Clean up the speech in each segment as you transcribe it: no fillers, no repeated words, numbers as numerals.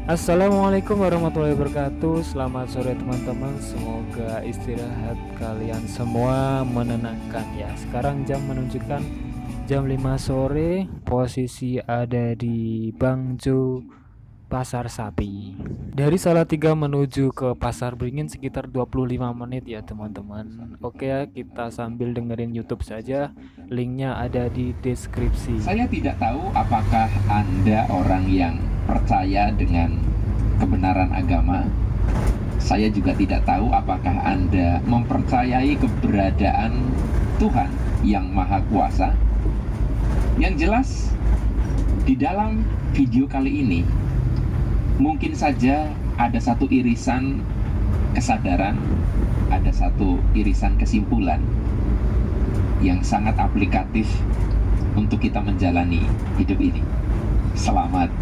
Assalamualaikum warahmatullahi wabarakatuh. Selamat sore teman-teman. Semoga istirahat kalian semua menenangkan ya. Sekarang jam menunjukkan jam 5 sore. Posisi ada di Bangjo, Pasar Sapi. Dari Salatiga menuju ke Pasar Beringin sekitar 25 menit ya teman-teman. Oke ya, kita sambil dengerin YouTube saja. Linknya ada di deskripsi. Saya tidak tahu apakah Anda orang yang percaya dengan kebenaran agama. Saya juga tidak tahu apakah Anda mempercayai keberadaan Tuhan yang Maha Kuasa. Yang jelas, di dalam video kali ini mungkin saja ada satu irisan kesadaran, ada satu irisan kesimpulan yang sangat aplikatif untuk kita menjalani hidup ini. Selamat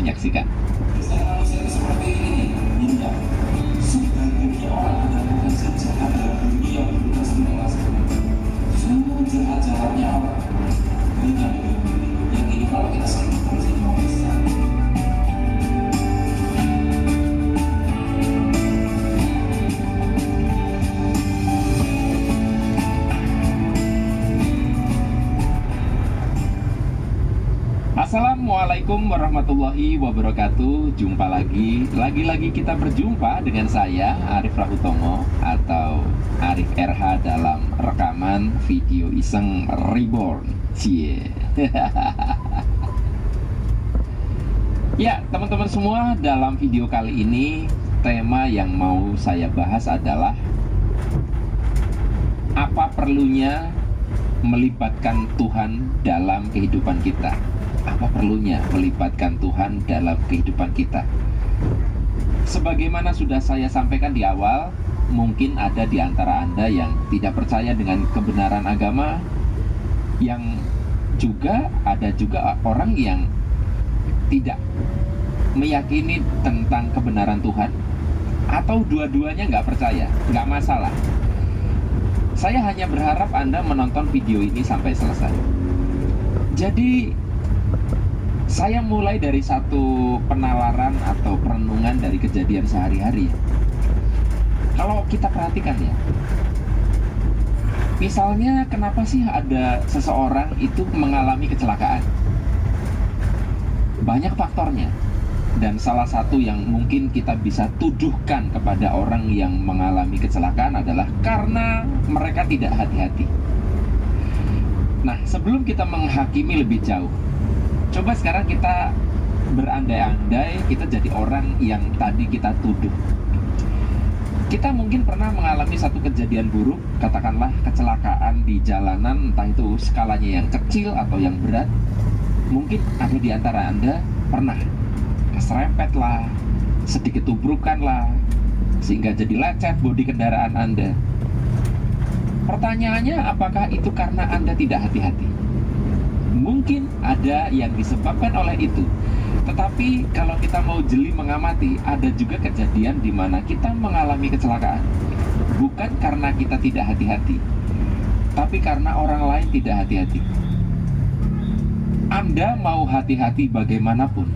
menyaksikan. Seperti ini, tidak sebagai orang mendapatkan kejahatan dunia berutas menjelaskan semua jahat-jahatnya orang dengan yang ini kalau kita sambungkan semua bisa. Assalamualaikum warahmatullahi wabarakatuh. Jumpa lagi kita berjumpa dengan saya Arif Rahutomo atau Arif RH dalam rekaman video iseng reborn. Cie. Ya, teman-teman semua, dalam video kali ini tema yang mau saya bahas adalah apa perlunya melibatkan Tuhan dalam kehidupan kita. Apa perlunya melibatkan Tuhan dalam kehidupan kita? Sebagaimana sudah saya sampaikan di awal, mungkin ada di antara Anda yang tidak percaya dengan kebenaran agama, yang juga ada juga orang yang tidak meyakini tentang kebenaran Tuhan, atau dua-duanya nggak percaya, nggak masalah. Saya hanya berharap Anda menonton video ini sampai selesai. Jadi, saya mulai dari satu penalaran atau perenungan dari kejadian sehari-hari. Kalau kita perhatikan ya, misalnya kenapa sih ada seseorang itu mengalami kecelakaan? Banyak faktornya. Dan salah satu yang mungkin kita bisa tuduhkan kepada orang yang mengalami kecelakaan adalah karena mereka tidak hati-hati. Nah, sebelum kita menghakimi lebih jauh, coba sekarang kita berandai-andai kita jadi orang yang tadi kita tuduh. Kita mungkin pernah mengalami satu kejadian buruk, katakanlah kecelakaan di jalanan, entah itu skalanya yang kecil atau yang berat. Mungkin ada di antara Anda pernah keserempet lah, sedikit tubrukan lah, sehingga jadi lecet bodi kendaraan Anda. Pertanyaannya, apakah itu karena Anda tidak hati-hati? Mungkin ada yang disebabkan oleh itu. Tetapi kalau kita mau jeli mengamati, ada juga kejadian di mana kita mengalami kecelakaan bukan karena kita tidak hati-hati, tapi karena orang lain tidak hati-hati. Anda mau hati-hati bagaimanapun,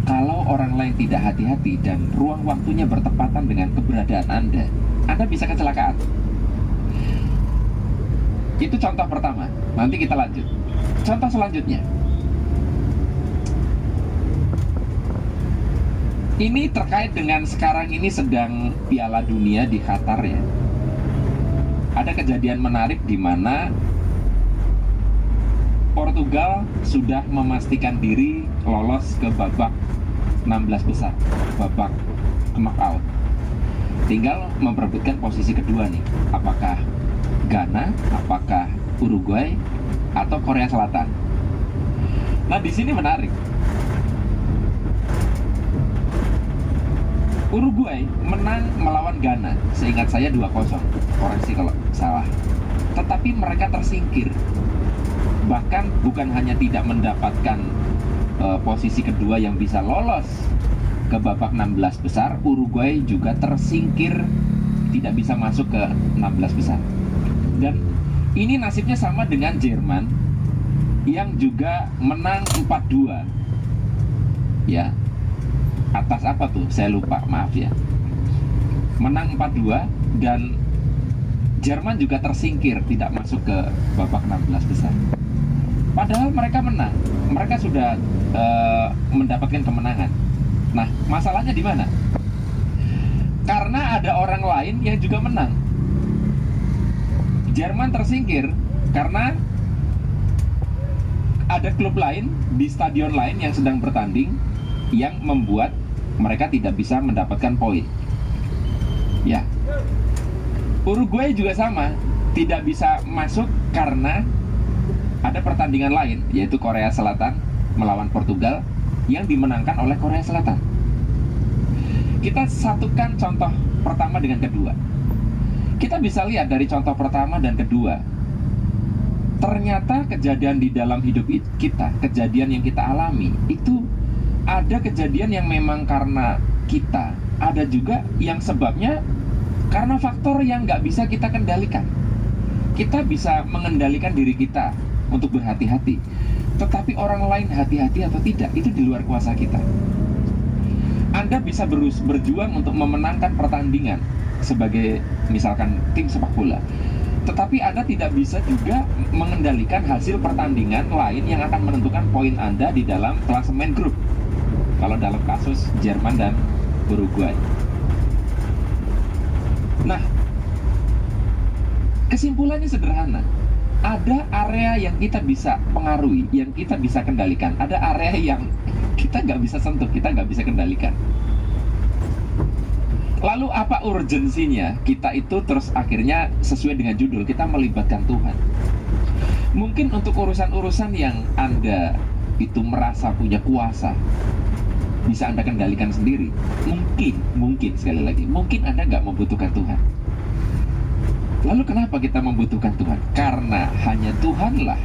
kalau orang lain tidak hati-hati dan ruang waktunya bertepatan dengan keberadaan Anda bisa kecelakaan. Itu contoh pertama. Nanti kita lanjut. Contoh selanjutnya, ini terkait dengan sekarang ini sedang Piala Dunia di Qatar ya. Ada kejadian menarik di mana Portugal sudah memastikan diri lolos ke babak 16 besar, babak knockout. Tinggal memperebutkan posisi kedua nih. Apakah Ghana, apakah Uruguay, atau Korea Selatan. Nah, di sini menarik. Uruguay menang melawan Ghana, seingat saya 2-0. Koreksi kalau salah. Tetapi mereka tersingkir. Bahkan bukan hanya tidak mendapatkan posisi kedua yang bisa lolos ke babak 16 besar, Uruguay juga tersingkir, tidak bisa masuk ke 16 besar. Dan ini nasibnya sama dengan Jerman yang juga menang 4-2 ya. atas apa tuh? Saya lupa, maaf ya. Menang 4-2 dan Jerman juga tersingkir, tidak masuk ke babak 16 besar. Padahal mereka menang, mereka sudah mendapatkan kemenangan. Nah, masalahnya di mana? Karena ada orang lain yang juga menang. Jerman tersingkir karena ada klub lain di stadion lain yang sedang bertanding yang membuat mereka tidak bisa mendapatkan poin. Ya, Uruguay juga sama, tidak bisa masuk karena ada pertandingan lain, yaitu Korea Selatan melawan Portugal yang dimenangkan oleh Korea Selatan. Kita satukan contoh pertama dengan kedua. Kita bisa lihat dari contoh pertama dan kedua, ternyata kejadian di dalam hidup kita, kejadian yang kita alami, itu ada kejadian yang memang karena kita, ada juga yang sebabnya karena faktor yang nggak bisa kita kendalikan. Kita bisa mengendalikan diri kita untuk berhati-hati, tetapi orang lain hati-hati atau tidak, itu di luar kuasa kita. Anda bisa berjuang untuk memenangkan pertandingan sebagai misalkan tim sepak bola, tetapi Anda tidak bisa juga mengendalikan hasil pertandingan lain yang akan menentukan poin Anda di dalam klasemen grup, kalau dalam kasus Jerman dan Uruguay. Nah, kesimpulannya sederhana. Ada area yang kita bisa pengaruhi, yang kita bisa kendalikan. Ada area yang kita nggak bisa sentuh, kita nggak bisa kendalikan. Lalu apa urgensinya? Kita itu terus akhirnya sesuai dengan judul, kita melibatkan Tuhan. Mungkin untuk urusan-urusan yang Anda itu merasa punya kuasa, bisa Anda kendalikan sendiri. Mungkin sekali lagi, mungkin Anda nggak membutuhkan Tuhan. Lalu kenapa kita membutuhkan Tuhan? Karena hanya Tuhanlah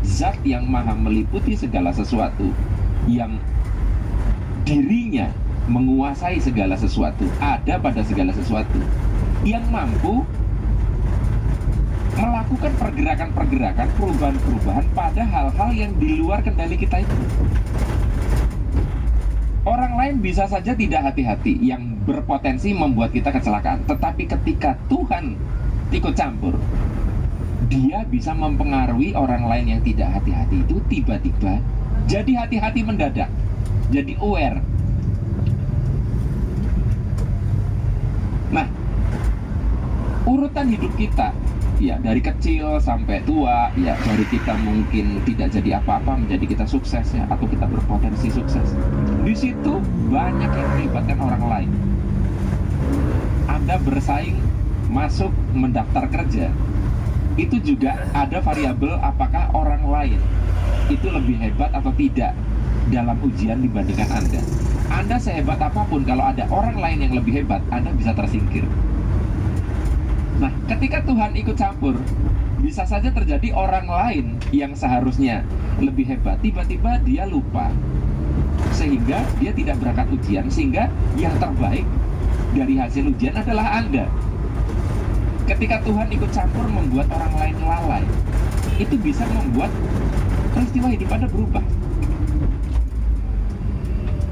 zat yang maha meliputi segala sesuatu, yang dirinya menguasai segala sesuatu, ada pada segala sesuatu, yang mampu melakukan pergerakan-pergerakan, perubahan-perubahan pada hal-hal yang di luar kendali kita itu. Orang lain bisa saja tidak hati-hati, yang berpotensi membuat kita kecelakaan. Tetapi ketika Tuhan ikut campur, Dia bisa mempengaruhi orang lain yang tidak hati-hati itu tiba-tiba jadi hati-hati mendadak, jadi aware. Nah, urutan hidup kita, ya dari kecil sampai tua, ya dari kita mungkin tidak jadi apa-apa menjadi kita sukses ya, atau kita berpotensi sukses. Di situ banyak yang melibatkan orang lain. Anda bersaing, masuk, mendaftar kerja, itu juga ada variabel apakah orang lain itu lebih hebat atau tidak dalam ujian dibandingkan Anda. Anda sehebat apapun, kalau ada orang lain yang lebih hebat, Anda bisa tersingkir. Nah, ketika Tuhan ikut campur, bisa saja terjadi orang lain yang seharusnya lebih hebat, tiba-tiba dia lupa, sehingga dia tidak berangkat ujian, sehingga yang terbaik dari hasil ujian adalah Anda. Ketika Tuhan ikut campur membuat orang lain lalai, itu bisa membuat peristiwa hidup Anda berubah.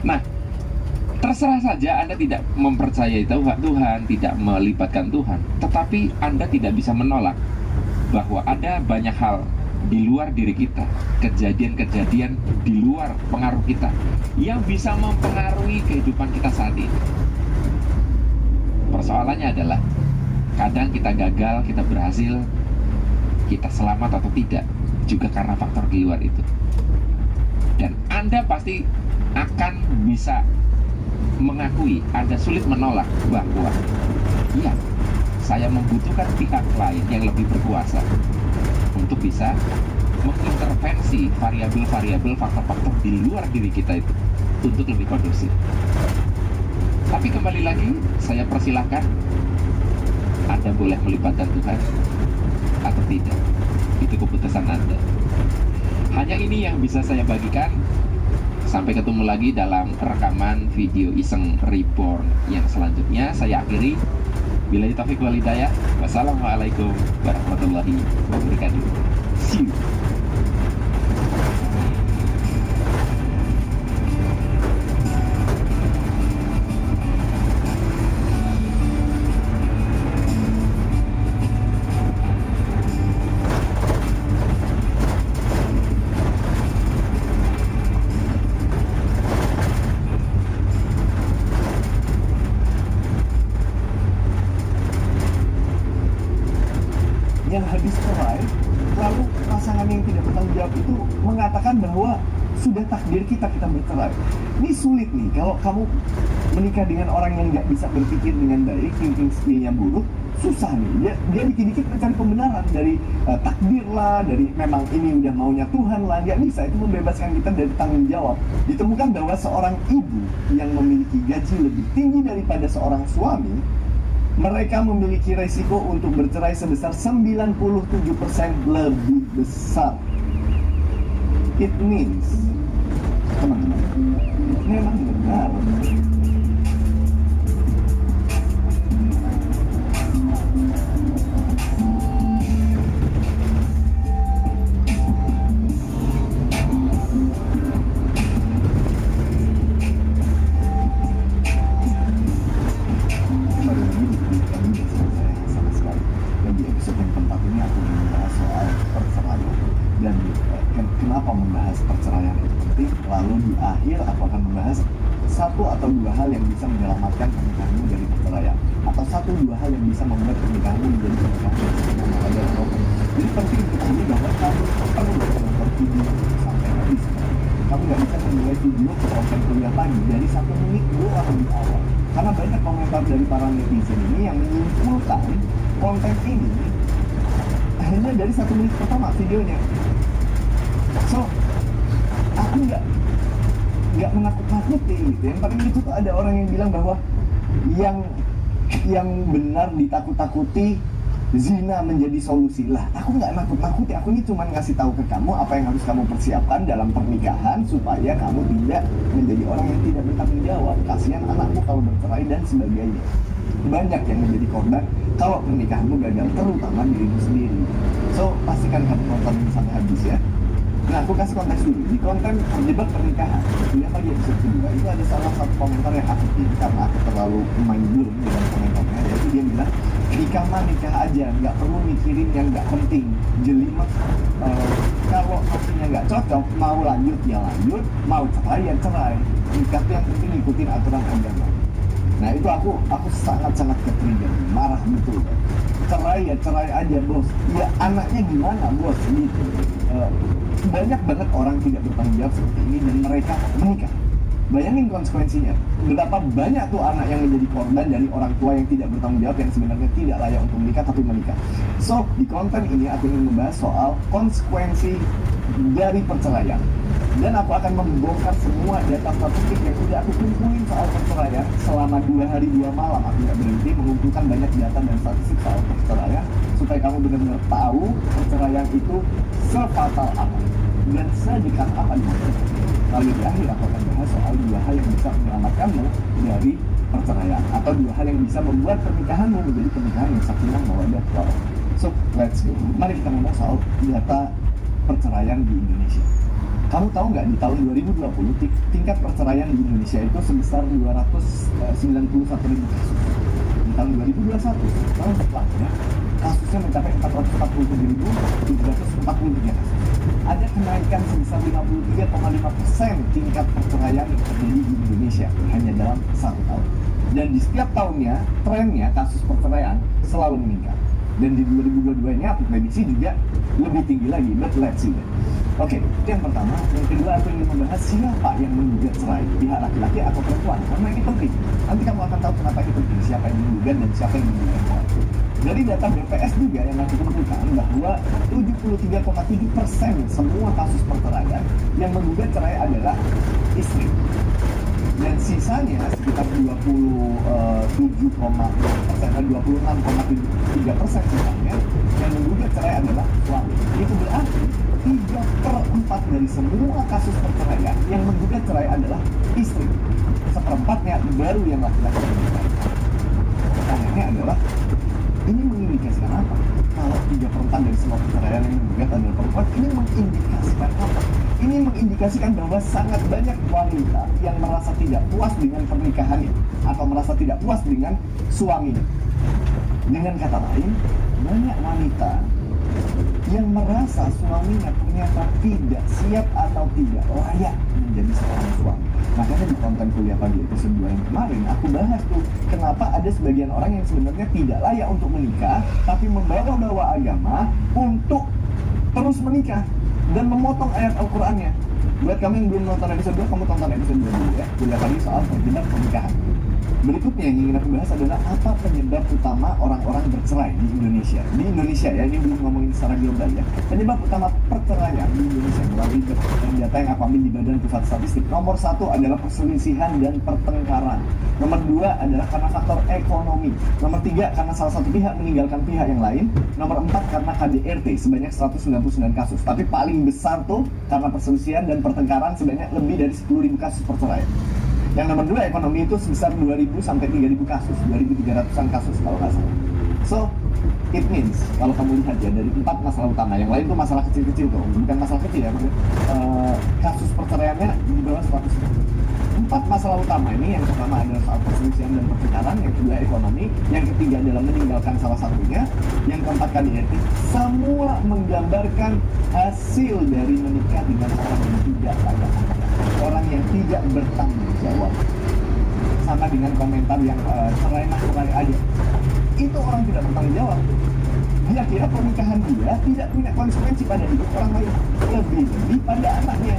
Nah, terserah saja Anda tidak mempercayai Tuhan, tidak melibatkan Tuhan, tetapi Anda tidak bisa menolak bahwa ada banyak hal di luar diri kita, kejadian-kejadian di luar pengaruh kita, yang bisa mempengaruhi kehidupan kita saat ini. Persoalannya adalah, kadang kita gagal, kita berhasil, kita selamat atau tidak, juga karena faktor di luar itu. Dan Anda pasti akan bisa mengakui, Anda sulit menolak bahwa iya, saya membutuhkan pihak lain yang lebih berkuasa untuk bisa mengintervensi variabel-variabel, faktor-faktor di luar diri kita itu untuk lebih kondusif. Tapi kembali lagi, saya persilahkan Anda boleh melibatkan Tuhan atau tidak. Itu keputusan Anda. Hanya ini yang bisa saya bagikan. Sampai ketemu lagi dalam rekaman video Iseng Reborn yang selanjutnya. Saya akhiri. Billahi taufiq wal hidayah. Wassalamualaikum warahmatullahi wabarakatuh. See you. habis cerai, lalu pasangan yang tidak bertanggung jawab itu mengatakan bahwa sudah takdir kita bercerai. Ini sulit nih, kalau kamu menikah dengan orang yang nggak bisa berpikir dengan baik, thinking skill-nya buruk, susah nih. Dia dikit-dikit mencari pembenaran dari takdir lah, dari memang ini udah maunya Tuhan lah. Nggak bisa, itu membebaskan kita dari tanggung jawab. Ditemukan bahwa seorang ibu yang memiliki gaji lebih tinggi daripada seorang suami, mereka memiliki resiko untuk bercerai sebesar 97% lebih besar. It means, teman-teman, memang benar. Kenapa membahas perceraian itu penting? Lalu di akhir aku akan membahas satu atau dua hal yang bisa menyelamatkan pernikahanmu dari perceraian, atau satu dua hal yang bisa membuat pernikahanmu menjadi pernikahan yang sempurna. Jadi penting untuk ini bahwa kamu perlu menonton video sampai habis. Kamu nggak bisa memulai video ke konten kuliah pagi dari 1 menit doang di awal, karena banyak komentar dari para netizen ini yang menyimpulkan konten ini hanya dari 1 menit pertama videonya. So, aku nggak menakut-nakuti gitu. Yang paling itu tuh ada orang yang bilang bahwa yang benar ditakut-takuti, zina menjadi solusi. Lah, aku nggak nakut-nakuti. Aku ini cuma ngasih tahu ke kamu apa yang harus kamu persiapkan dalam pernikahan supaya kamu tidak menjadi orang yang tidak bertanggung jawab. Kasihan anakmu kalau bercerai dan sebagainya. Banyak yang menjadi korban kalau pernikahanmu gagal, terutama dirimu sendiri. So, pastikan kamu nonton sampai habis ya. Nah, aku kasih konteks dulu. Di konten Terjebak Pernikahan, kuliah pagi episode kedua, itu ada salah satu komentar yang aku pilih karena aku terlalu main blown dengan komentarnya. Yaitu dia bilang, nikah mah nikah aja, nggak perlu mikirin yang nggak penting. Jelimet, kalau hasilnya nggak cocok, mau lanjut ya lanjut, mau cerai ya cerai. Nikah tuh yang penting ikutin aturan agama. Nah, itu aku sangat-sangat ke-trigger, marah betul. Cerai ya cerai aja bos. Ya anaknya gimana bos gitu. Banyak banget orang tidak bertanggung jawab seperti ini dan mereka menikah. Bayangin konsekuensinya. Berapa banyak tuh anak yang menjadi korban dari orang tua yang tidak bertanggung jawab, yang sebenarnya tidak layak untuk menikah tapi menikah. So, di konten ini aku ingin membahas soal konsekuensi dari perceraian. Dan aku akan membongkar semua data statistik yang sudah aku kumpulin soal perceraian selama 2 hari 2 malam. Aku nggak berhenti mengumpulkan banyak data dan statistik soal perceraian supaya kamu benar-benar tahu perceraian itu sefatal apa dan sedekat apa dengan kita. Lalu di akhir aku akan bahas soal 2 hal yang bisa menyelamatkanmu dari perceraian, atau 2 hal yang bisa membuat pernikahanmu menjadi pernikahan yang sakinah mawaddah warahmah. So, let's go. Mari kita ngomong soal data perceraian di Indonesia. Kamu tahu nggak, di tahun 2020 tingkat perceraian di Indonesia itu sebesar 291.000 kasus. Di tahun 2021, tahun setelahnya, kasusnya mencapai 447.343 kasus. Ada kenaikan sebesar 53,5% tingkat perceraian yang terjadi di Indonesia hanya dalam 1 tahun. Dan di setiap tahunnya, trennya kasus perceraian selalu meningkat. Dan di 2022 ini aku prediksi juga lebih tinggi lagi, but let's see. Oke, itu yang pertama. Yang kedua, aku ingin membahas siapa yang menggugat cerai, pihak laki-laki atau perempuan, karena ini penting. Nanti kamu akan tahu kenapa ini penting, siapa yang menggugat dan siapa yang menggugat cerai. Dari data BPS juga yang aku temukan bahwa 73,7% semua kasus perceraian yang menggugat cerai adalah istri. Dan sisanya sekitar 26,3% sisanya yang menggugat cerai adalah suami. Itu berarti 3/4 dari semua kasus perceraian yang menggugat cerai adalah istri. 1/4-nya baru yang laki-laki. Pertanyaannya adalah, ini mengindikasikan apa? Kalau 3/4 dari semua perceraian yang menggugat adalah perempuan, ini mengindikasikan apa? Ini mengindikasikan bahwa sangat banyak wanita yang merasa tidak puas dengan pernikahannya atau merasa tidak puas dengan suaminya. Dengan kata lain, banyak wanita yang merasa suaminya ternyata tidak siap atau tidak layak menjadi seorang suami. Makanya di konten kuliah pagi episode 2 yang kemarin aku bahas tuh kenapa ada sebagian orang yang sebenarnya tidak layak untuk menikah tapi membawa-bawa agama untuk terus menikah dan memotong ayat Al-Qur'annya. Buat kamu yang belum nonton episode 2, kamu tonton episode 2 dulu ya. Kuliah pagi soal terjebak pernikahan. Berikutnya yang ingin aku bahas adalah apa penyebab utama orang-orang bercerai di Indonesia. Di Indonesia ya, ini belum ngomongin secara global ya. Penyebab utama perceraian di Indonesia melalui data yang aku ambil di Badan Pusat Statistik. Nomor 1 adalah perselisihan dan pertengkaran. Nomor 2 adalah karena faktor ekonomi. Nomor 3 karena salah satu pihak meninggalkan pihak yang lain. Nomor 4 karena KDRT sebanyak 199 kasus. Tapi paling besar tuh karena perselisihan dan pertengkaran sebanyak lebih dari 10.000 kasus perceraian. Yang nomor 2 ekonomi itu sebesar 2.000 sampai 3.000 kasus, 2.300-an kasus kalau nggak salah. So, it means kalau kamu lihat ya dari 4 masalah utama, yang lain tuh masalah kecil-kecil tuh, bukan masalah kecil ya, kasus perceraiannya di bawah 100. 4 masalah utama ini, yang pertama adalah soal perselisihan dan pertengkaran, yang kedua ekonomi, yang ketiga adalah meninggalkan salah satunya, yang keempat KDRT, semua menggambarkan hasil dari menikah dengan orang yang tidak layak, orang yang tidak bertanggung jawab. Sama dengan komentar yang cerai aja, itu orang tidak bertanggung jawab. Dia kira pernikahan dia tidak punya konsekuensi pada hidup orang lain, lebih-lebih pada anaknya.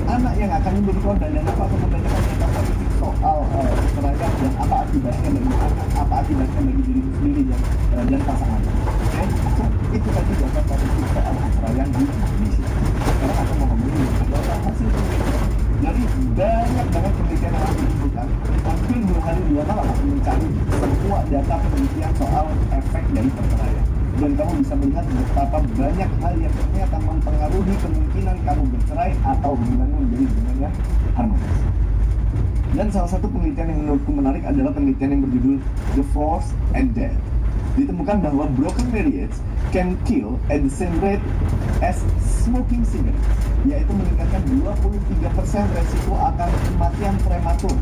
Anak yang akan menjadi korban dan apa kebanyakan data statistik soal perceraian dan apa akibatnya bagi anak, apa akibatnya bagi dirimu sendiri dan pasangan. Oke, so, itu tadi data statistik soal perceraian di Indonesia. Sekarang aku mau ngomongin adalah hasil penelitian. Dari banyak banget penelitian yang aku kumpulkan, hampir 2 hari 2 malam aku mencari semua data penelitian soal efek dari perceraian. Dan kamu bisa melihat betapa banyak hal yang ternyata mempengaruhi kemungkinan kamu bercerai atau hubungan menjadi hubungan yang harmonis. Dan salah satu penelitian yang menurutku menarik adalah penelitian yang berjudul Divorce and Death. Ditemukan bahwa broken marriage can kill at the same rate as smoking cigarettes, yaitu meningkatkan 23% resiko akan kematian prematur,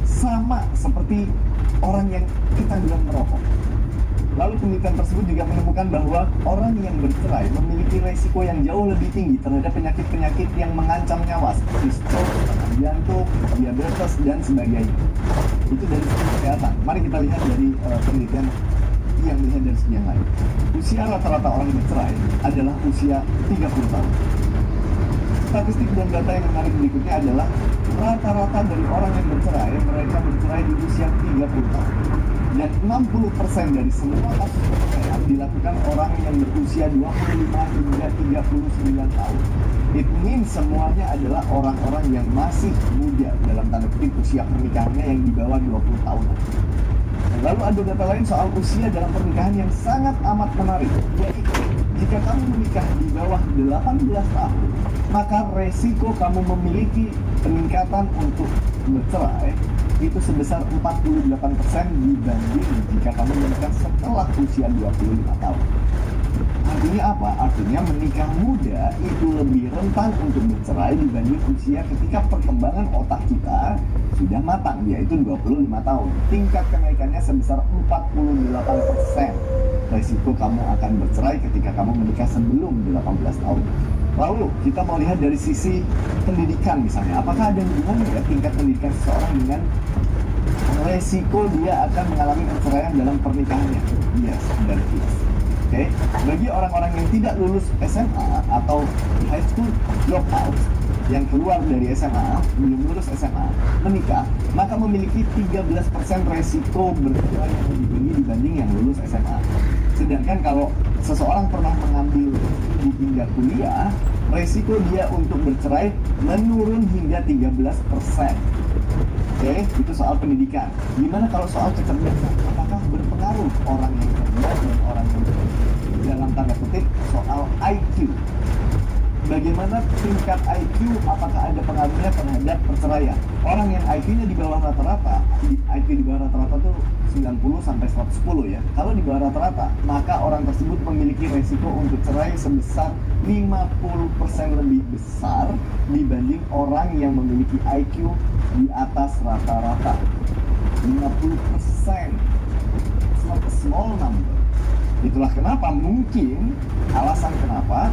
sama seperti orang yang kecanduan merokok. Lalu penelitian tersebut juga menemukan bahwa orang yang bercerai memiliki resiko yang jauh lebih tinggi terhadap penyakit-penyakit yang mengancam nyawa seperti stroke, jantung, diabetes, dan sebagainya. Itu dari segi kesehatan. Mari kita lihat dari penelitian yang melihat dari segi yang lain. Usia rata-rata orang bercerai adalah usia 30 tahun. Statistik dan data yang menarik berikutnya adalah rata-rata dari orang yang bercerai, mereka bercerai di usia 30 tahun. Dan 60% dari semua kasus perceraian dilakukan orang yang berusia 25 hingga 39 tahun. It means semuanya adalah orang-orang yang masih muda, dalam tanda kutip usia pernikahannya yang di bawah 20 tahun. Lalu ada data lain soal usia dalam pernikahan yang sangat amat menarik, yaitu jika kamu menikah di bawah 18 tahun, maka resiko kamu memiliki peningkatan untuk bercerai itu sebesar 48% dibanding jika kamu menikah setelah usia 25 tahun. Artinya apa? Artinya menikah muda itu lebih rentan untuk bercerai dibanding usia ketika perkembangan otak kita sudah matang, yaitu 25 tahun. Tingkat kenaikannya sebesar 48%. Resiko kamu akan bercerai ketika kamu menikah sebelum 18 tahun. Lalu kita mau lihat dari sisi pendidikan misalnya, apakah ada hubungannya ya tingkat pendidikan seseorang dengan resiko dia akan mengalami perceraian dalam pernikahannya? Yes, dan yes. Oke, bagi orang-orang yang tidak lulus SMA atau high school dropout yang keluar dari SMA, belum lulus SMA, menikah, maka memiliki 13% resiko bercerai yang lebih tinggi dibanding yang lulus SMA. Sedangkan kalau seseorang pernah mengambil hingga kuliah, resiko dia untuk bercerai menurun hingga 13%. Oke, itu soal pendidikan. Gimana kalau soal kecerdasan? Apakah berpengaruh orang yang cerdas dan orang yang dalam tanda kutip soal IQ? Bagaimana tingkat IQ, apakah ada pengaruhnya terhadap perceraian? Orang yang IQ-nya di bawah rata-rata, IQ di bawah rata-rata tuh 90 sampai 110 ya. Kalau di bawah rata-rata, maka orang tersebut memiliki resiko untuk cerai sebesar 50% lebih besar dibanding orang yang memiliki IQ di atas rata-rata. 50%. It's not a small number. Itulah kenapa mungkin alasan kenapa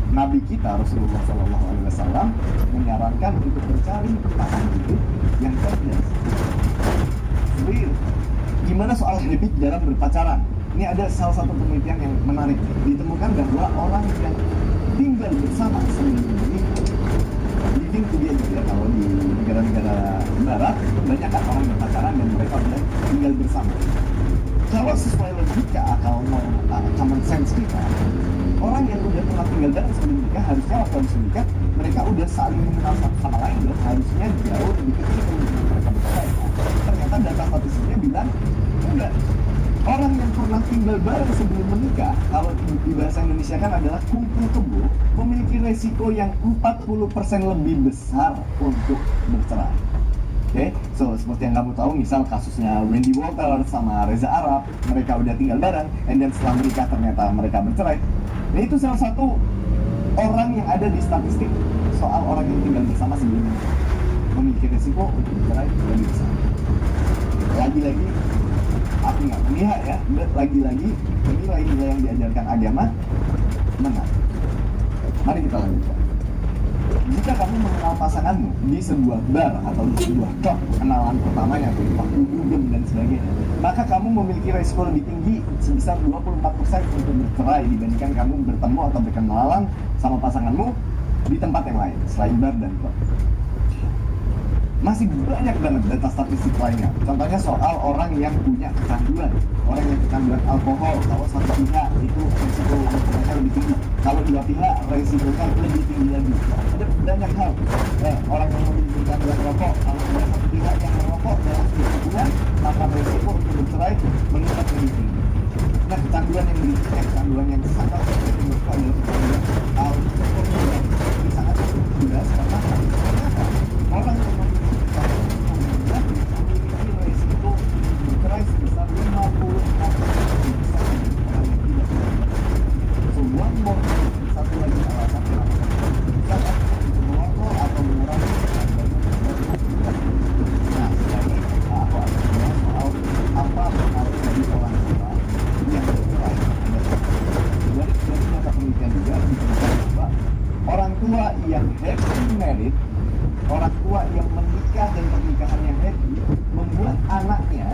Nabi kita Rasulullah SAW menyarankan untuk mencari pasangan hidup yang cerdas. Real. Gimana soal habit dalam berpacaran? Ini ada salah satu penelitian yang menarik. Ditemukan bahwa orang yang tinggal bersama sebelum menikah, living together ya, kalau di negara-negara barat banyak kan orang berpacaran dan mereka udah tinggal bersama. Kalau sesuai logika akal common sense kita, orang yang udah pernah tinggal bareng sebelum menikah harusnya waktu habis menikah mereka udah saling mengenal satu sama lain dan harusnya jauh lebih kecil kemungkinan mereka bercerai. Ternyata data statistiknya bilang enggak. Orang yang pernah tinggal bareng sebelum menikah, kalau di bahasa Indonesia kan adalah kumpul kebo, memiliki resiko yang 40% lebih besar untuk bercerai. Oke, so seperti yang kamu tahu, misal kasusnya Wendy Walker sama Reza Arab, mereka udah tinggal bareng, and then setelah menikah ternyata mereka bercerai. Nah itu salah satu orang yang ada di statistik soal orang yang tinggal bersama sebelum menikah, memiliki resiko untuk bercerai lebih besar. Lagi-lagi, aku nggak memihak ya, lagi-lagi nilai-nilai yang diajarkan agama benar. Mari kita lanjutkan. Jika kamu mengenal pasanganmu di sebuah bar atau di sebuah klub, kenalan pertamanya atau di waktu dugem dan sebagainya, maka kamu memiliki resiko lebih tinggi sebesar 24% untuk bercerai dibandingkan kamu bertemu atau berkenalan sama pasanganmu di tempat yang lain selain bar dan klub. Masih banyak banget data statistik lainnya. Contohnya soal orang yang punya kecanduan, orang yang kecanduan alkohol. Kalau satu pihak itu resiko bercerainya lebih tinggi, kalau dua pihak resikonya lebih tinggi lagi. Ada banyak hal. Orang yang memiliki kecanduan rokok, kalau ada satu pihak yang merokok dalam hubungan, maka resiko untuk bercerai meningkat lebih tinggi. Nah, kecanduan yang berikutnya, kecanduan yang sangat penting itu adalah kecanduan alkohol. Ini sangat jelas karena ternyata orang yang memiliki resiko bercerai sebesar 54%. So one more, satu lagi alasan kenapa jangan merokok atau mengurangi kecanduan. Nah, sekarang aku akan bahas soal apa pengaruh dari orang tua yang bercerai. Dari data penelitian juga ditemukan bahwa orang tua yang happily married, orang tua yang menikah dan pernikahan yang happy, membuat anaknya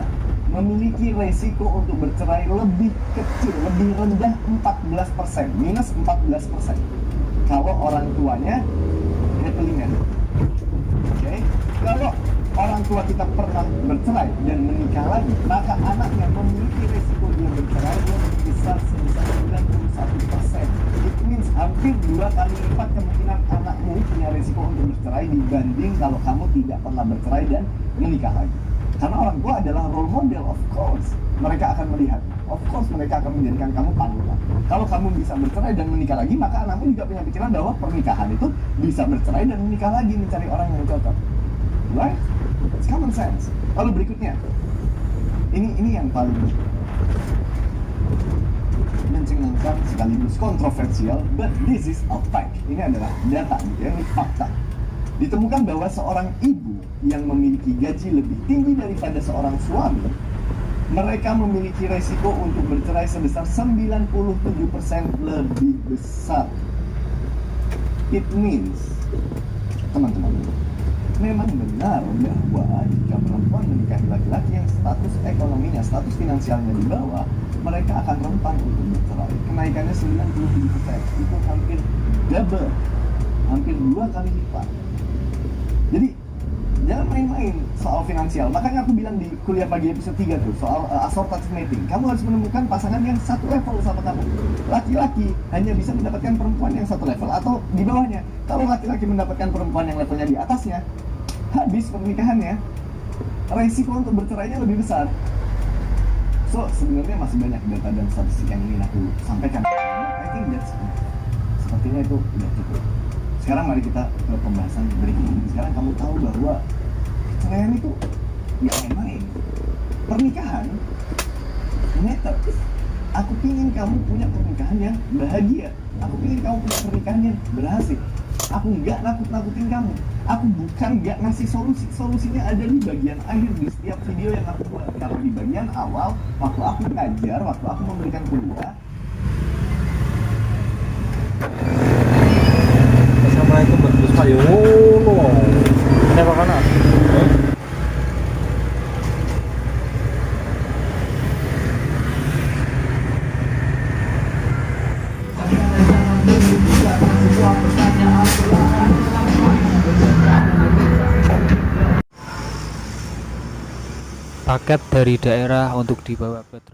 memiliki resiko untuk bercerai lebih kecil, lebih rendah 14%, minus 14%. Kalau orang tuanya happily married. Oke? Kalau orang tua kita pernah bercerai dan menikah lagi, maka anaknya memiliki resiko dia bercerai lebih besar sebesar 91%. It means hampir 2 kali lipat kemungkinan anakmu punya resiko untuk bercerai dibanding kalau kamu tidak pernah bercerai dan menikah lagi. Karena orang tua adalah role model, of course. Mereka akan melihat, of course mereka akan menjadikan kamu panutan. Kalau kamu bisa bercerai dan menikah lagi, maka anakmu juga punya pikiran bahwa pernikahan itu bisa bercerai dan menikah lagi, mencari orang yang cocok. Right? It's common sense. Lalu berikutnya, ini yang paling mencengangkan sekaligus kontroversial, but this is a fact. Ini adalah data, ini fakta. Ditemukan bahwa seorang ibu yang memiliki gaji lebih tinggi daripada seorang suami, mereka memiliki resiko untuk bercerai sebesar 97% lebih besar. It means, teman-teman, memang benar bahwa jika perempuan menikahi laki-laki yang status ekonominya, status finansialnya di bawah, mereka akan rentan untuk bercerai. Kenaikannya 97%, itu hampir double, hampir 2 kali lipat. Jadi jangan main-main soal finansial. Makanya aku bilang di kuliah pagi episode 3 tuh soal assortative mating. Kamu harus menemukan pasangan yang satu level sama kamu. Laki-laki hanya bisa mendapatkan perempuan yang satu level atau di bawahnya. Kalau laki-laki mendapatkan perempuan yang levelnya di atasnya, habis pernikahannya, resiko untuk bercerainya lebih besar. So sebenarnya masih banyak data dan statistik yang ingin aku sampaikan. I think that's enough. Sepertinya itu udah cukup. Sekarang mari kita ke pembahasan berikutnya. Sekarang kamu tahu bahwa perceraian itu nggak main-main. Pernikahan matter. Aku pingin kamu punya pernikahan yang bahagia. Aku pingin kamu punya pernikahan yang berhasil. Aku nggak nakut-nakutin kamu. Aku bukan nggak ngasih solusi. Solusinya ada di bagian akhir di setiap video yang aku buat. Kalau di bagian awal, waktu aku ngajar, waktu aku memberikan kuliah, paket dari daerah untuk dibawa ke truk.